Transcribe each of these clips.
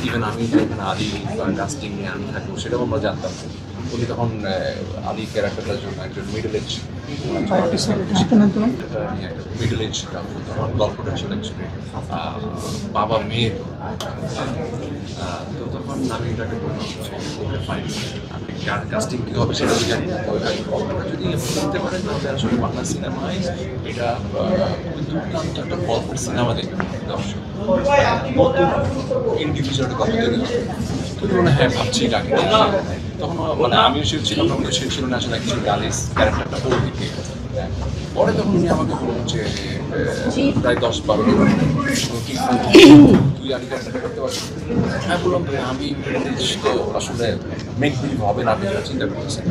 Even আমি যখন Ali casting নিয়ে আমি থাকবো সেটাও আমরা জানতাম। উনি তখন আলী ক্যারেক্টারটার জন্য একজন মিডল এজ মিডল এজ তখন গল্পটা ছিল অ্যাকচুয়ালি বাবা মেয়ের। তো তখন আমি এটাকে বললাম ওকে ফাইন, আপনি কাস্টিং কী হবে সেটা জানি না, গল্পটা যদি করতে পারেন তাহলে আসলে বাংলা সিনেমায় এটা দুর্দান্ত একটা গল্পের সিনেমা দেখবেন দর্শক, ইন্ডিভিজুয়াল কথা তৈরি হবে। তো মানে হ্যাঁ ভাবছি ডাকে তখন মানে আমিও সে ছিলাম না, সে ছিল না আসলে কিছু গালিস ক্যারেক্টারটা ওর দিকে। পরে তখন উনি আমাকে বলুন যে প্রায় 10-12 তুই আগে ক্যারেক্টারটা করতে পারছিস। হ্যাঁ বললাম আমি তো আসলে মেক বিলিভ হবে না, আপনি যেটা চিন্তা করতেছেন।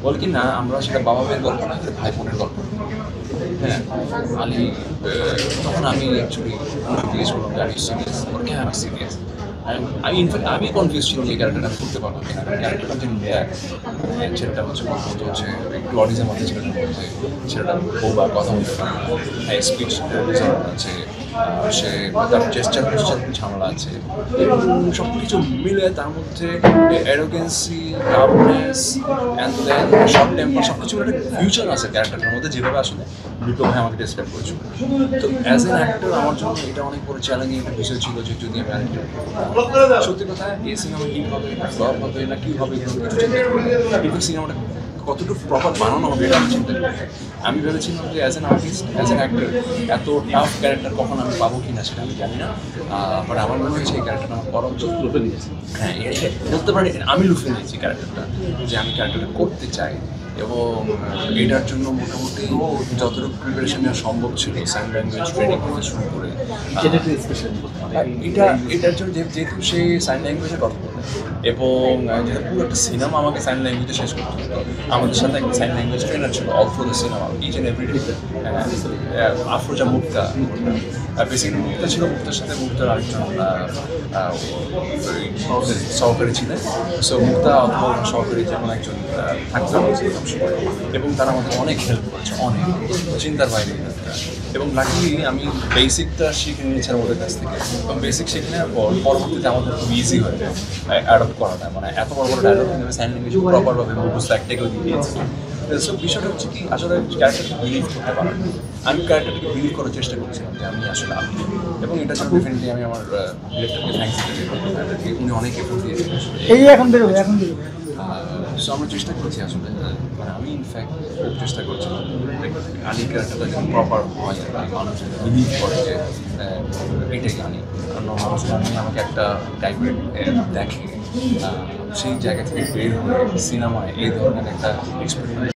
বলে কি না আমরা সেটা বাবা মেয়ের গল্প না, ভাই বোনের গল্প। হ্যাঁ আলী তখন আমি অ্যাকচুয়ালি জিজ্ঞেস করলাম যে আমি সিরিয়াস, হ্যাঁ আমি সিরিয়াস। আমি ইনফ্যাক্ট আমি কনফিউজ ছিল এই ক্যারেক্টারটা করতে পারবো কিনা। ক্যারেক্টারটা যে ছেলেটা হচ্ছে হচ্ছে একটু অডিজম আছে, ছেলেটা বউবা কথা বলতে পারে না, হ্যাঁ স্পিচ আছে, সে তার চেষ্টার ঝামেলা আছে, সব কিছু মিলে তার মধ্যে arrogance, toughness and then short temper সব কিছু একটা ফিউচার আছে ক্যারেক্টারটার মধ্যে, যেভাবে আসলে বিপ্লব ভাই আমাকে ডিসক্রাইব করেছিল। তো অ্যাজ অ্যান অ্যাক্টর আমার জন্য এটা অনেক বড় চ্যালেঞ্জিং একটা বিষয় ছিল যে যদি আমি আরেকটু সত্যি কথা এই সিনেমা কী হবে না ফ্লপ হবে না কী হবে কিছু চিন্তা করি, কিন্তু সিনেমাটা কতটুকু প্রপার বানানো হবে এটা আমি চিন্তা করি। আমি ভেবেছিলাম যে as an artist as an actor এত টাফ ক্যারেক্টার কখন আমি পাবো কি না সেটা আমি জানি না, বাট আমার মনে হয়েছে এই ক্যারেক্টারটা আমার করা উচিত। লুফে নিয়েছি, হ্যাঁ বলতে পারি আমি লুফে নিয়েছি ক্যারেক্টারটা, যে আমি ক্যারেক্টারটা করতে চাই। এবং এটার জন্য মোটামুটি যতটুকু প্রিপারেশন নেওয়া সম্ভব ছিল সাইন ল্যাঙ্গুয়েজ ট্রেনিং থেকে শুরু করে এটার জন্য যেহেতু সে সাইন ল্যাঙ্গুয়েজের কথা বলে এবং যেহেতু পুরো একটা সিনেমা আমাকে সাইন ল্যাঙ্গুয়েজে শেষ করতে হতো, আমাদের সাথে একটা সাইন ল্যাঙ্গুয়েজ ট্রেনার ছিল all through the cinema each and every day. Afroza Mukta, basically Mukta ছিল, মুক্তার সাথে মুক্তার আরেকজন সহকারী ছিলেন। সো মুক্তা অথবা সহকারী যেমন একজন থাকতে হয়েছে সবসময়, এবং তারা আমাদের অনেক হেল্প করেছে, অনেক চিন্তার বাইরে। এবং লাকিলি আমি বেসিকটা শিখে নিয়েছিলাম ওদের কাছ থেকে, এবং বেসিক শিখে নেওয়ার পর পরবর্তীতে আমাদের খুব ইজি হয়ে যায় অ্যাডপ্ট করাটা, মানে এত বড় বড় ডায়লগ কিন্তু সাইন ল্যাঙ্গুয়েজ প্রপারভাবে মুখস্থ একটাকেও দিয়ে দিয়েছি। সো বিষয়টা হচ্ছে কি আসলে ক্যারেক্টারকে বিলিভ করতে পারেন, আমি ক্যারেক্টারটাকে বিলিভ করার চেষ্টা করছিলাম যে আমি আসলে আমি, এবং এটা জন্য ডেফিনেটলি আমি আমার ডিরেক্টরকে থ্যাঙ্কস দিতে, উনি অনেক এফোর্ট দিয়েছেন আসলে। সো আমরা চেষ্টা করছি আসলে, মানে আমি ইনফ্যাক্ট খুব চেষ্টা করছিলাম আলী ক্যারেক্টারটা যেন প্রপার হয়, মানুষ বিলিভ করে যে এইটাই আলী। কারণ মানুষ আমাকে একটা টাইপের দেখে সেই জায়গা থেকে বের হয়ে সিনেমায় এই ধরনের একটা এক্সপেরিমেন্ট